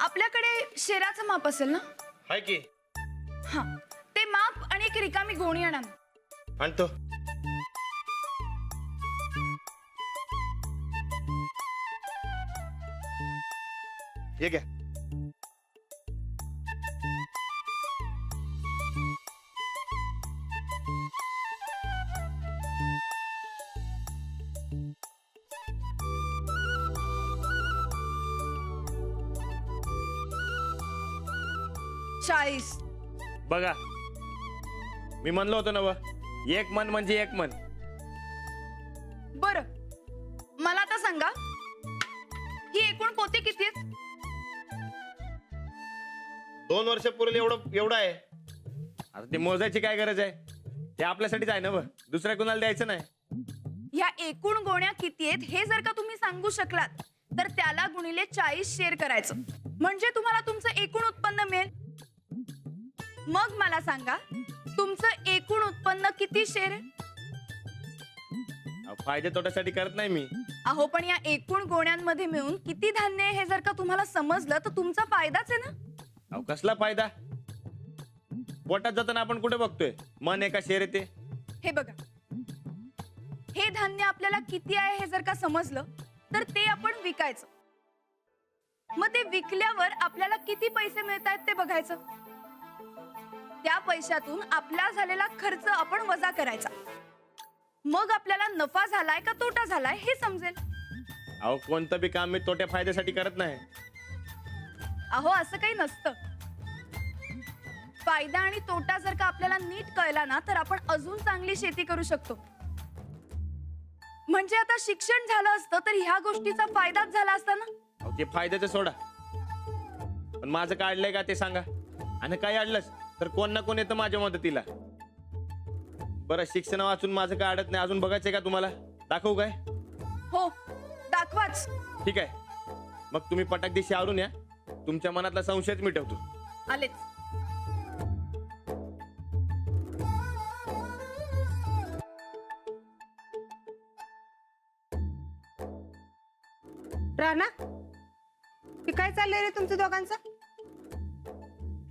आपल्याकडे शेराचं माप असेल ना? हाय की. हा, ते माप आणि एक रिकामी गोणी आणा. आणतो. ये घ्या. चाळीस. बघा, मी म्हणलो होतो ना व, एक मन म्हणजे एक मन. बर, मला आता सांगा, ही एकूण पोती किती आहेत? 2 वर्षापूर्वी एवढं आहे. आता ते मोजायची काय गरज आहे? ते आपल्यासाठीच आहे ना व, दुसऱ्या कुणाला द्यायचं नाही. या एकूण गोण्या किती आहेत हे जर का तुम्ही सांगू शकलात तर त्याला गुणिले 40 शेर करायचं, म्हणजे तुम्हाला तुमचं एकूण उत्पन्न मिळेल. मग मला सांगा, तुमचं एकूण उत्पन्न किती शेर आहे? फायदे तोट्यासाठी करत नाही मी. अहो, पण या एकूण गोण्यांमध्ये मिळून किती धान्य आहे हे जर का तुम्हाला समजलं तर तुमचा फायदाच आहे ना. अहो, कसला फायदा? पोटात जाताना आपण कुठे बघतोय मन एका शेर येते? हे बघा, हे धान्य आपल्याला किती आहे हे जर का समजलं तर ते आपण विकायचं. मग ते विकल्यावर आपल्याला किती पैसे मिळत आहेत ते बघायचं. त्या पैशातून आपला झालेला खर्च आपण वजा करायचा. मग आपल्याला नफा झालाय का तोटा झालाय हे समजेल. अहो, कोणतं बी काम मी तोट्या फायद्यासाठी करत नाही. अहो, असं काही नसतं. फायदा आणि तोटा जर का आपल्याला नीट कळला ना तर आपण अजून चांगली शेती करू शकतो. म्हणजे आता शिक्षण झालं असतं तर ह्या गोष्टीचा फायदाच झाला असता ना. अहो, ते फायद्याचं सोडा, पण माझं काढलंय का ते सांगा. आणि काय अडलंच तर कोण ना कोण येतं माझ्या मदतीला. बरं, शिक्षण वाचून माझं काय अडत नाही. अजून बघायचंय का तुम्हाला? दाखवू काय? हो, दाखवाच. ठीक आहे, मग तुम्ही पटाक दिशी आवरून या. तुमच्या मनातला संशयच मिटवतो. आलेच. राणा, हे काय चाललंय रे तुमचं दोघांचं?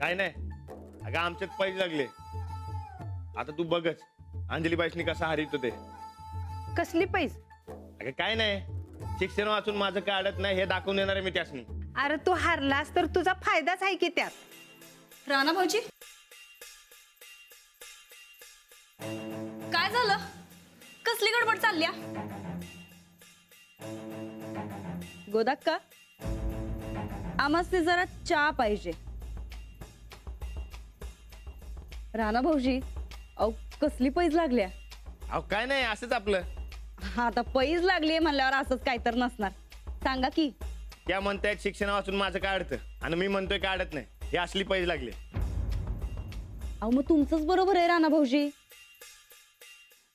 काय नाही, अगं आमच्यात पैसे लागले. आता तू बघच अंजली बाईसनी कसा हरितो ते. कसली पैस? अगं काय नाही, शिक्षण वाचून माझं काय अडत नाही हे दाखवून देणार आहे मी त्यासनी. अरे तू हारलास तर तुझा फायदाच आहे की त्यात. राणा भाऊजी, काय झालं? कसली गडबड चालल्या? गोदाक्का, आम्हाला जरा चहा पाहिजे. राणा भाऊजी, अहो कसली पैज लागल्या? अहो काय नाही, असंच आपलं. हा, आता पैज लागली म्हणल्यावर असंच काय तर नसणार. सांगा की. त्या म्हणतायत शिक्षण वाचून माझं काय अडतं आणि मी म्हणतोय काय अडत नाही. हे असली पैसे लागले. अहो मग तुमचंच बरोबर आहे राणा भाऊजी.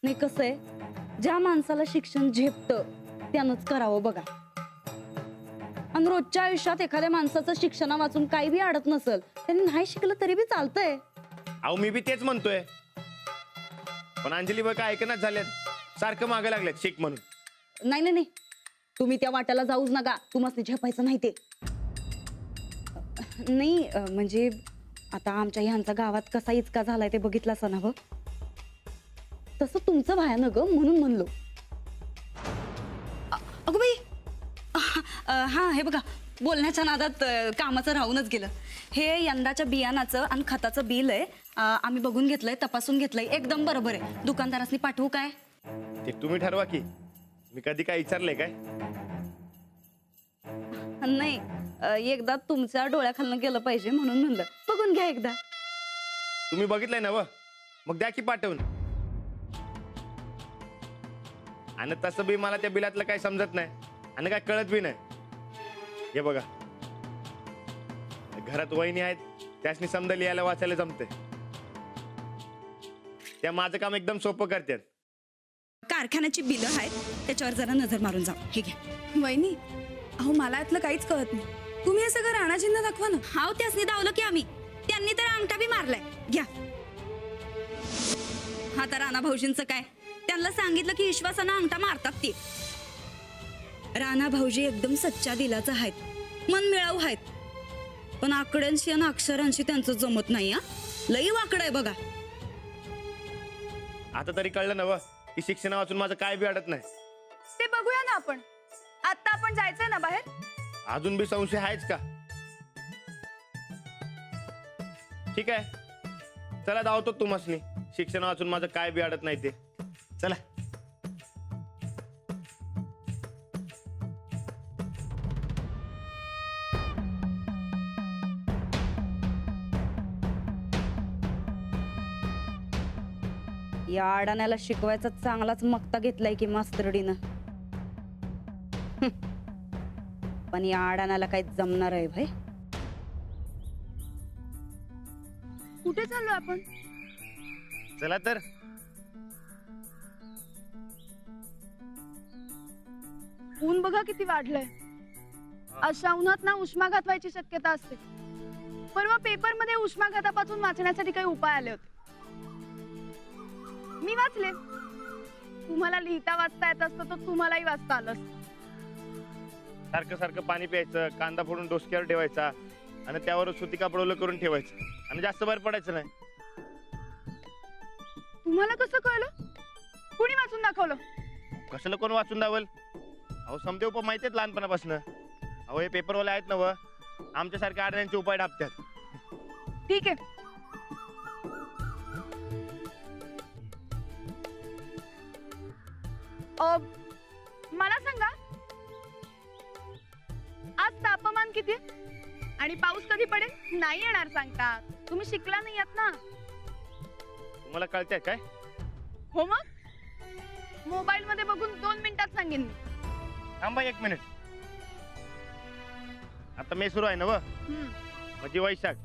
नाही, कसं आहे, ज्या माणसाला शिक्षण झेपतं त्यानंच करावं बघा. आणि रोजच्या आयुष्यात एखाद्या माणसाचं शिक्षणा वाचून काही बी अडत नसल त्यांनी नाही शिकलं तरी बी चालतंय. अहो मी बी तेच म्हणतोय, पण अंजली बघा ऐकनाच झाल्यात. सारखं मागे लागलेत शिक म्हणून. नाही नाही नाही, तुम्ही त्या वाट्याला जाऊच नका. तुम्हाला झेपायचं नाही ते. नाही म्हणजे आता आमच्या ह्यांचा गावात कसा इचका झालाय ते बघितलं असं ना व, तसं तुमचं भयानं ग म्हणून म्हणलो. अगं बाई, हा हे बघा, बोलण्याच्या नादात कामाचं राहूनच गेलं. हे यंदाच्या बियाणाचं आणि खताचं बिल आहे. आम्ही बघून घेतलंय, तपासून घेतलंय, एकदम बरोबर आहे. दुकानदारासनी पाठवू काय? ते तुम्ही ठरवा की. मी कधी काय विचारलंय काय? नाही, एकदा तुमच्या डोळ्याखालनं गेलं पाहिजे म्हणून म्हणलं. बघून घ्या एकदा. तुम्ही बघितलंय ना व, मग द्या की पाठवून. आणि तसं बी मला त्या बिलातलं काही समजत नाही आणि काय कळत बी नाही. हे बघा, घरात वहिनी आहेत, त्यासनी समजा लिहायला वाचायला जमते. त्या माझं काम एकदम सोपं करतात. कारखान्याची बिलं आहेत, त्याच्यावर जरा नजर मारून जाऊ. हे घ्या. वहिनी, अहो मला यातलं काहीच कळत नाही. तुम्ही हे सगळं राणाजींना दाखवा ना. हाव, त्यासनी दावलं की आम्ही. त्यांनी तर अंगठा बी मारलाय. घ्या. हा तर राणा भाऊजींचं काय, त्यांना सांगितलं की विश्वासानं अंगठा मारतात ते. राणा भाऊजी एकदम सच्चा दिलाचा आहेत, मन मिळावू आहेत. पण आकड्यांशी आणि अक्षरांशी त्यांचं जमत नाही हा. लई वाकड आहे बघा. आता तरी कळलं ना व की शिक्षण वाचून माझं काय बी अडत नाही. ते बघूया ना आपण. आता आपण जायचंय ना बाहेर. अजून बी संशय आहेच का? ठीक आहे, चला धावतो तुम्हासनी. शिक्षण वाचून माझं काय बी अडत नाही ते. चला. या अडाण्याला शिकवायचा चांगलाच मक्ता घेतलाय की मास्तरडीनं. पण या अडाण्याला काही जमणार आहे भाई. कुठे चाललो आपण? चला तर. ऊन बघा किती वाढलंय. अशा उन्हात ना उष्माघात व्हायची शक्यता असते. परवा पेपर मध्ये उष्माघातापासून वाचण्यासाठी काही उपाय आले होते. मी वाचले. तुम्हाला लिहिता वाचता येत असतं तर तुम्हालाही वाचता आलं असतं. सारखं सारखं पाणी प्यायचं, कांदा फोडून डोसक्यावर ठेवायचा आणि त्यावर सुती कापड ओलं करून ठेवायचं आणि जास्त बाहेर पडायचं नाही. तुम्हाला कसं कळलं? कुणी वाचून दाखवलं? कशाला कोण वाचून दावल? अहो समदेव पण माहिती आहेत लहानपणापासून. अहो हे पेपरवाले आहेत ना व, आमच्यासारख्या अडण्यांचे उपाय ढापतात. ठीक आहे. मला सांगा, आज तापमान किती आहे? आणि पाऊस कधी पडेल? नाही येणार सांगता. तुम्ही शिकला नाही आहात ना. तुम्हाला कळतंय काय? हो मग मोबाईल मध्ये बघून 2 मिनिटात सांगेन मी. थांबा 1 मिनिट. आता मे सुरू आहे ना व, म्हणजे वैशाख,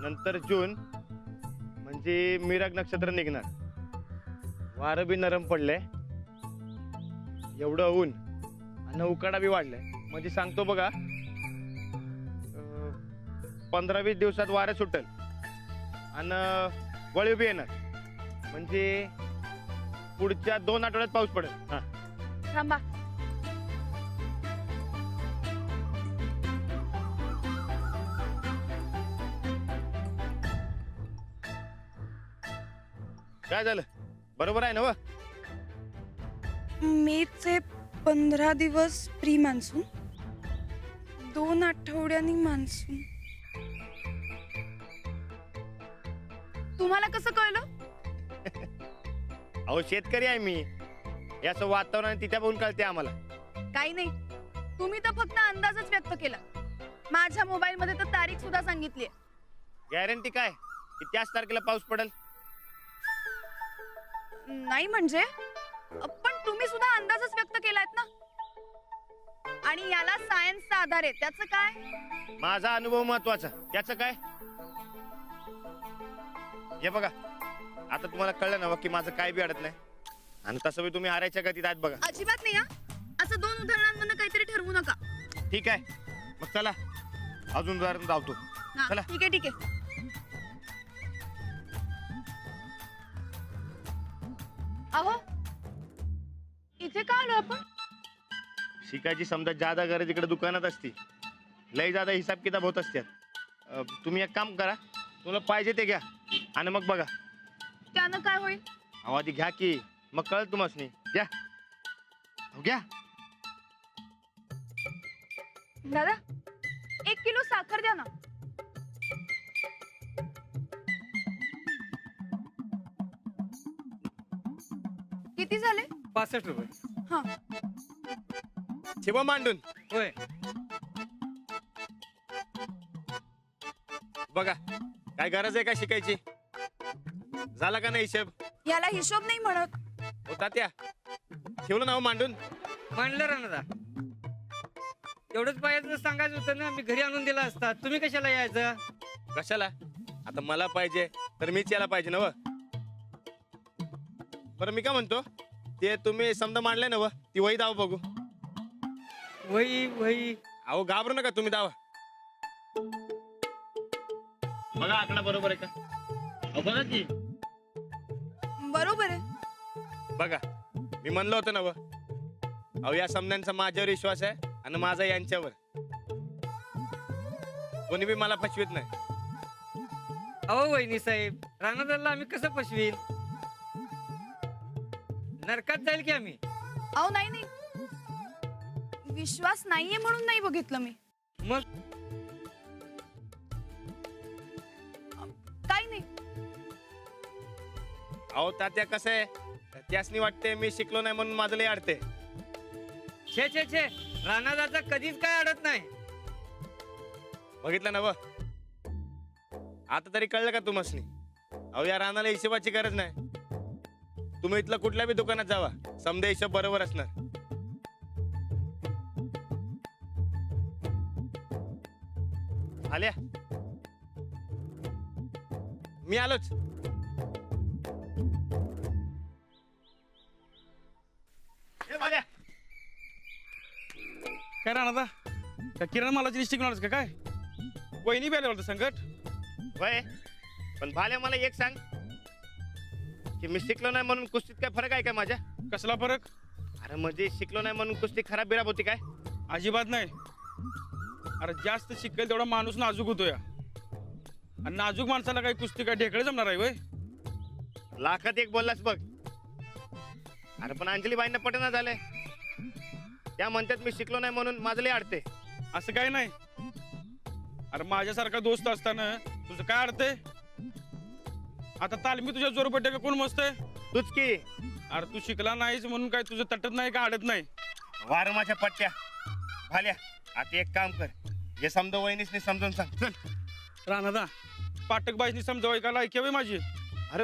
नंतर जून म्हणजे मिरग नक्षत्र निघणार. वारं बी नरम पडलंय, एवढं ऊन आणि उकाडा बी वाढलाय. म्हणजे सांगतो बघा, 15-20 दिवसात वारं सुटल आणि वळीव बी येणार. म्हणजे पुढच्या 2 आठवड्यात पाऊस पडेल. हा थांबा. काय झालं? बरोबर आहे ना व? मेचे 15 दिवस प्री मान्सून, 2 आठवड्यांनी मान्सून. तुम्हाला कसं कळलं? अहो शेतकरी आहे मी. याचं वातावरण तिच्या बघून कळते आम्हाला. काही नाही, तुम्ही तर फक्त अंदाजच व्यक्त केला. माझ्या मोबाईल मध्ये तर तारीख सुद्धा सांगितली. गॅरंटी काय की त्याच तारखेला पाऊस पडेल? नाही म्हणजे, पण तुम्ही सुद्धा अंदाजच व्यक्त केलायत ना. आणि याला सायन्सचा आधार आहे. त्याचं काय? माझा अनुभव महत्वाचा. त्याचं काय? हे बघा, आता तुम्हाला कळलं ना की माझं काय बी अडत नाही. आणि तसं बी तुम्ही हारायच्या गतीत आहेत बघा. अजिबात नाही. असं 2 उदाहरणांमधनं काहीतरी ठरवू नका. ठीक आहे, मग चला अजून उदाहरण धावतो. हा, चला. ठीक आहे ठीक आहे. अहो इथे का आलो आपण? शिकायची समजा जादा गरज इकडे दुकानात असती. लय जादा हिसाब किताब होत असतात. तुम्ही एक काम करा, तुला पाहिजे ते घ्या आणि मग बघा. त्यानं काय होईल? अहो आधी घ्या की, मग कळत तुम्हाला. घ्या. अहो, घ्या. दादा 1 किलो साखर द्या ना. किती झाले? 65 रुपये. हा, ठेवा मांडून. होय. बघा, काय गरज आहे का शिकायची? झाला का नाही हिशेब? याला हिशोब नाही म्हणत. होता त्या ठेवलं नाव मांडून. मांडलं राणा. एवढंच पाहिजे सांगायचं होतं ना, मी घरी आणून दिला असता. तुम्ही कशाला यायचं? कशाला? आता मला पाहिजे तर मीच यायला पाहिजे ना व. बरं मी काय म्हणतो, ते तुम्ही समजा मांडले ना व, ती वही दाव बघू. वही वही. अहो घाबरू नका, तुम्ही दावा. बघा आकडा बरोबर आहे का? अहो बघा की. बरोबर आहे. बघा मी म्हणलं होतं ना व. अहो या समन्यांचा माझ्यावर विश्वास आहे आणि माझा यांच्यावर. कोणी बी मला फसवीत नाही. अहो वहिनी साहेब, राणादाला आम्ही कसं फसवील? नरकात जाईल की आम्ही. अहो नाही नाही, विश्वास नाहीये म्हणून नाही बघितलं मी. मग काही नाही. अहो तात्या कसं आहे, त्यासनी वाटते मी शिकलो नाही म्हणून माझं लय अडते. छे छे छे, राणादाचा कधीच काय अडत नाही. बघितलं ना व, आता तरी कळलं का तुम्हासनी? अहो या रानाला हिशोबाची गरज नाही. तुम्ही इथलं कुठल्या बी दुकानात जावा, समजा हिशोब बरोबर असणार. आल्या, मी आलोच. ए, आल्या. काय राहणार का किराणा मालाची लिस्ट घेऊन का काय? वहिनी बी आले होतं संकट. वय पण भाल्या, मला एक सांग की मी शिकलो नाही म्हणून कुस्तीत काय फरक आहे का माझ्या? कसला फरक? अरे म्हणजे शिकलो नाही म्हणून कुस्ती खराब बिराब होती काय? अजिबात नाही. अरे जास्त शिकेल तेवढा माणूस नाजूक होतो या, आणि नाजूक माणसाला काही कुस्ती काय ढेकळे जमणार आहे वय? लाखात एक बोललास बघ. अरे पण अंजलीबाईंना पटना झालंय. त्या म्हणतात मी शिकलो नाही म्हणून माझं लय अडते. असं काय नाही. अरे माझ्यासारखा दोस्त असताना तुझं काय अडतंय? आता तालमी तुझ्या जोर पडते का कोण मस्त आहे? तूच की अरे तू शिकला नाहीस म्हणून काय तुझं तटत नाही का अडत नाही? वार माझ्या पट्ट्या. भाल्या, आता एक काम कर, जे समजा वहिनीसनी समजून सांग. चल. राणादा, पाटक बाईसनी समजावाय का लायकी हवी माझी? अरे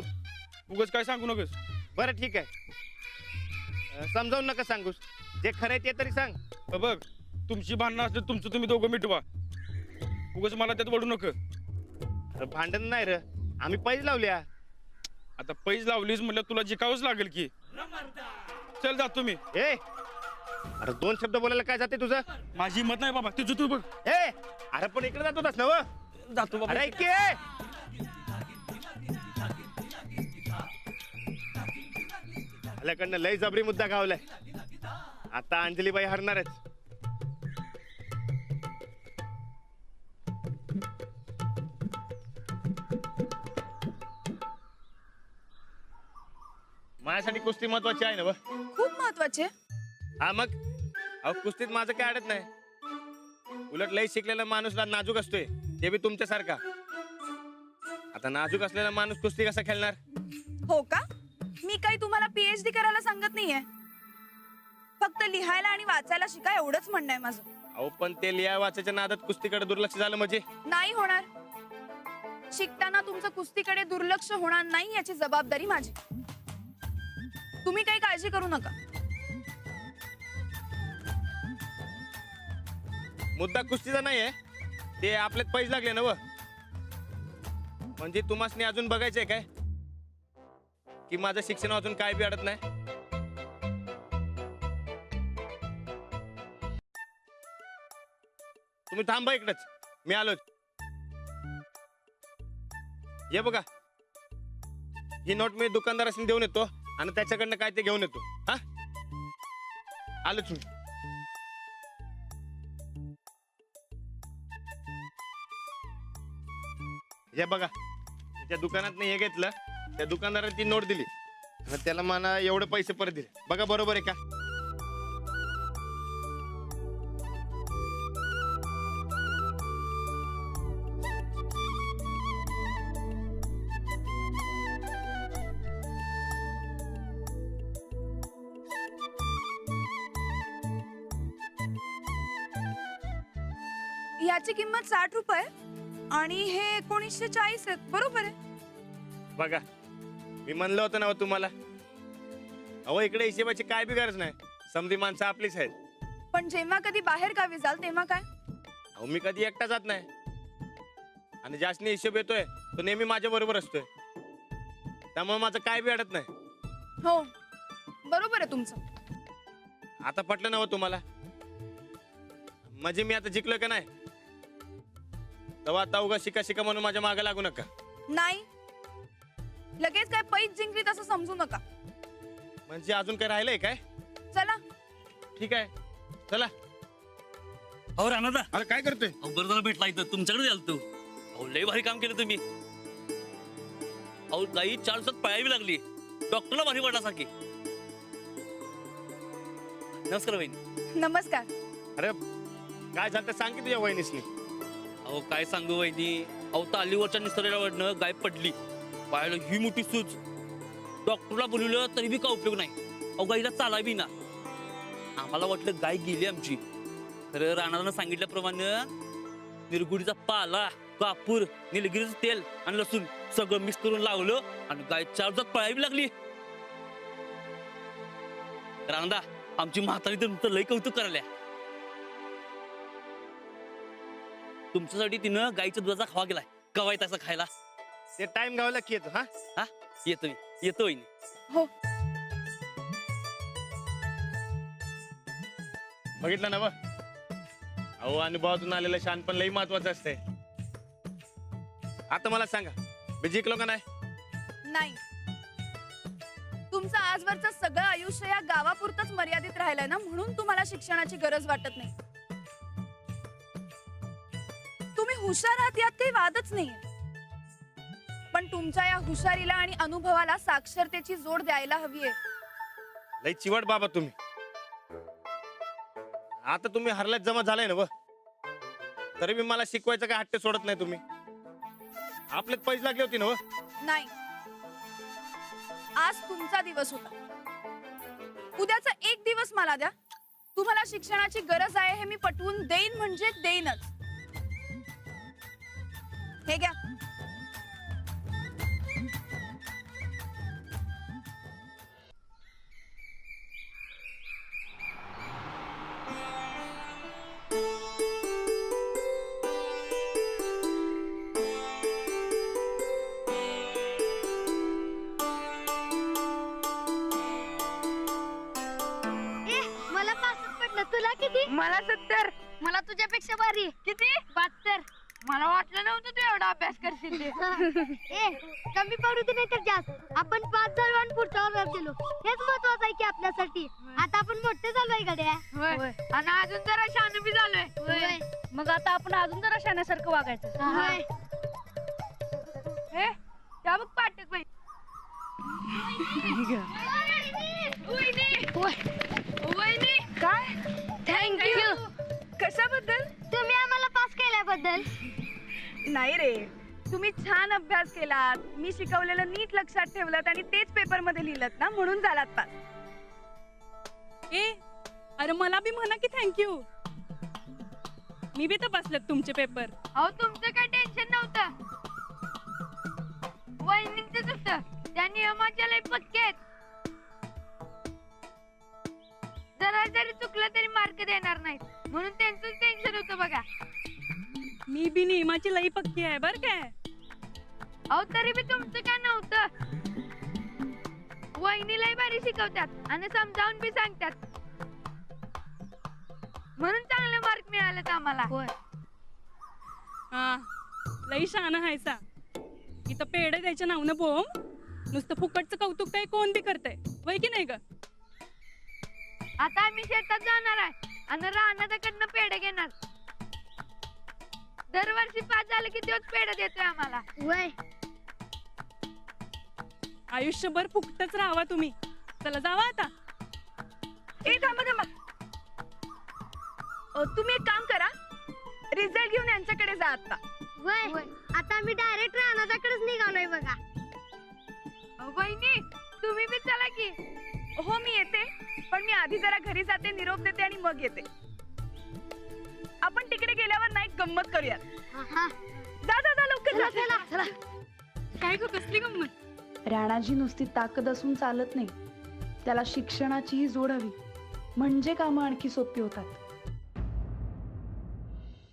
उगाच काय सांगू नकोस. बरं ठीक आहे, समजावून नका सांगूस. जे खरं आहे ते तरी सांग. बघ, तुमची भांडणं असले तुमचं तुम्ही दोघं मिटवा. उगाच मला त्यात वडू नको. अरे भांडण नाही र, आम्ही पैज लावल्या. आता पैज लावलीस म्हटलं तुला जिकावंच लागेल की. चल जा तुम्ही. ए अरे दोन शब्द बोलायला काय जाते तुझं? माझी हिंमत नाही बाबा, तुझं तू बघ. ए अरे पण इकडे जातो तस नव. जातो बाबा. अरे ऐक की. आल्याकडनं लय जबरी मुद्दा गावलाय. आता अंजलीबाई हरणारच. माझ्यासाठी कुस्ती महत्वाची आहे ना व? खूप महत्वाचे. हा मग, अहो कुस्तीत माझं काय अडत नाही. उलट लय शिकलेला माणूस नाजूक असतोय, ते बी तुमच्यासारखा. आता नाजूक असलेला माणूस कुस्ती कसा खेळणार? हो का? मी काही तुम्हाला पीएचडी करायला सांगत नाहीये, फक्त लिहायला आणि वाचायला शिका एवढंच म्हणणं आहे माझं. अहो पण ते लिहा वाचायच्या नादात कुस्तीकडे दुर्लक्ष झालं म्हणजे? नाही होणार. शिकताना तुमचं कुस्तीकडे दुर्लक्ष होणार नाही याची जबाबदारी माझी. तुम्ही काही काळजी करू नका. मुद्दा कुस्तीचा नाहीये, ते आपल्यात पैसे लागले ना व. म्हणजे तुम्हासनी अजून बघायचंय काय की माझं शिक्षण वाचून काय बी अडत नाही? तुम्ही थांबा इकडच, मी आलोच. हे बघा, ही नोट मी दुकानदारासनी देऊन येतो आणि त्याच्याकडनं काय ते घेऊन येतो. हा, आलोच मी. हे बघा, त्या दुकानात हे घेतलं, त्या दुकानदाराने ती नोट दिली आणि त्याला मला एवढे पैसे परत दिले. बघा बरोबर आहे का? याची किंमत 60 रुपये आणि हे 1940 आहेत. बरोबर आहे. बघा, मी म्हणलं होतं ना हो तुम्हाला. अहो इकडे हिशेबाची काय बी गरज नाही, समधी माणसं आपलीच आहेत. पण जेव्हा कधी बाहेर गावी जाल तेव्हा काय? अहो मी कधी एकटा जात नाही, आणि ज्यासनी हिशोब येतोय तो नेहमी माझ्या बरोबर असतोय. त्यामुळे माझं काय बी अडत नाही. हो बरोबर आहे तुमचं. आता पटलं ना हो तुम्हाला? म्हणजे मी आता जिंकलोय का नाही, तेव्हा आता उगा शिका शिका म्हणून माझ्या मागे लागू नका. नाही, लगेच काय पैज जिंकली तसं समजू नका. म्हणजे अजून काय राहिलंय काय? चला. ठीक आहे, चला. अहो राणा अरे काय करतोय बरं झालं भेटला इथं तुमच्याकडे आलो तू. अहो लय भारी काम केलं तुम्ही. अहो गाई 4 दिवसात पळावी लागली. डॉक्टरला भारी वाटासारखी. नमस्कार वहिनी. नमस्कार. अरे काय झालं ते सांग की तुझ्या वहिनीसनी. अहो काय सांगू वहिनी. अहो तालीवरच्या निसर्गावरनं गाय पडली. पायाला ही मोठी सूज. डॉक्टरला बोलवलं तरी बी काय उपयोग नाही. अहो गाईला चालावी ना. आम्हाला वाटलं गाय गेली आमची. खरं राणानं सांगितल्याप्रमाणे निरगुडीचा पाला, कापूर, निलगिरीचं तेल आणि लसूण सगळं मिक्स करून लावलं आणि गाय 4 दिवसात पळावी लागली. राणा आमची म्हातारी तर तुमचं लय कौतुक करायला. तुमच्यासाठी तिनं गाईच्या दुधाचा खावा केलाय. कवाय तसा खायला. ते टाइम गावाला की येतो. हा हा येतो मी. येतो वहिनी. हो. बघितलं ना बघ. अहो अनुभवातून आलेलं शानपण लई महत्वाचं असतंय. आता मला सांगा मी जिंकलो का नाही? नाही. तुमचं आजवरचं सगळं आयुष्य या गावापुरतच मर्यादित राहिलंय ना, म्हणून तुम्हाला शिक्षणाची गरज वाटत नाही. तुम्ही हुशार आहात यात काही वादच नाहीये. पण तुमच्या या हुशारीला आणि अनुभवाला साक्षरतेची जोड द्यायला हवीये. लई चिवट बाबा तुम्ही. आता तुम्ही हरल्यात जमा झालाय ना व, तरी मी मला शिकवायचं काय हट्ट सोडत नाही तुम्ही. आपल्यात पैसे लागली होती ना व. नाही, आज तुमचा दिवस होता. उद्याचा एक दिवस मला द्या. तुम्हाला शिक्षणाची गरज आहे हे मी पटवून देईन म्हणजे देईनच. हे घ्या. मला 65 पडलं. तुला किती? मला 70. मला तुझ्यापेक्षा भारी. किती? 72. मला वाटलं नव्हतं तू एवढा अभ्यास करशील ते. ए कमी पडू दे नाही तर जास्त. आपण 5 झालो आणि पुढच्या वर्गात गेलो. हेच महत्वाचं आहे की आपल्यासाठी. आता आपण मोठे झालोय गड्या. होय. आणि अजून जरा शान बी झालोय. होय. मग आता आपण अजून जरा शाण्यासारखं वागायचं. होय. हे त्या बघ पाठक बाई. वहिनी काय? थँक्यू. कशाबद्दल? तुम्ही आम्हाला पास केल्याबद्दल. नाही रे, तुम्ही छान अभ्यास केलात, मी शिकवलेलं नीट लक्षात ठेवलात आणि तेच पेपर मध्ये लिहिलत ना, म्हणून झालात पास. ए अरे मला बी म्हणा की थँक्यू. मी बी तपासलेत तुमचे पेपर. अहो तुमचं काय टेन्शन नव्हतं. वहिनींचंच होतं. त्या नियमाच्या लय पक्के आहेत. जरा जरी चुकलं तरी मार्क देणार नाहीत म्हणून त्यांचं टेन्शन होतं बघा. मी बी नियमाची लई पक्की आहे बर काय. अहो तरी बी तुमचं काय नव्हतं. वहिनी लय भारी शिकवतात आणि समजावून बी सांगतात म्हणून चांगले मार्क मिळालेत आम्हाला. हा लई शहाणा हायसा. इथं पेढे द्यायच्या नावनं बोम. नुसतं फुकटचं कौतुक काय कोण बी करतंय वय की नाही ग. आता आम्ही शेतात जाणार आहे आणि रानाकडनं पेढे घेणार. दरवर्षी 5 झालं की तोच पेढे देतोय आम्हाला. होय. आयुष्यभर फुकटच राहावा तुम्ही. चला जावा आता. ए थांबा थांबा. तुम्ही एक काम करा, रिझल्ट घेऊन यांच्याकडे जा आता. होय. आता आम्ही डायरेक्ट रानाकडेच निघालोय बघा. वहिनी तुम्ही बी चला की. हो मी येते, पण मी आधी जरा घरी जाते, निरोप देते आणि मग येते. आपण तिकडे गेल्यावर नाही गंमत करूयात. हा. जा जा जा लवकर जा. चला चला. काय गं कसली गंमत. राणाजी नुसती ताकद असून चालत नाही, त्याला शिक्षणाचीही जोड हवी, म्हणजे कामं आणखी सोपी होतात.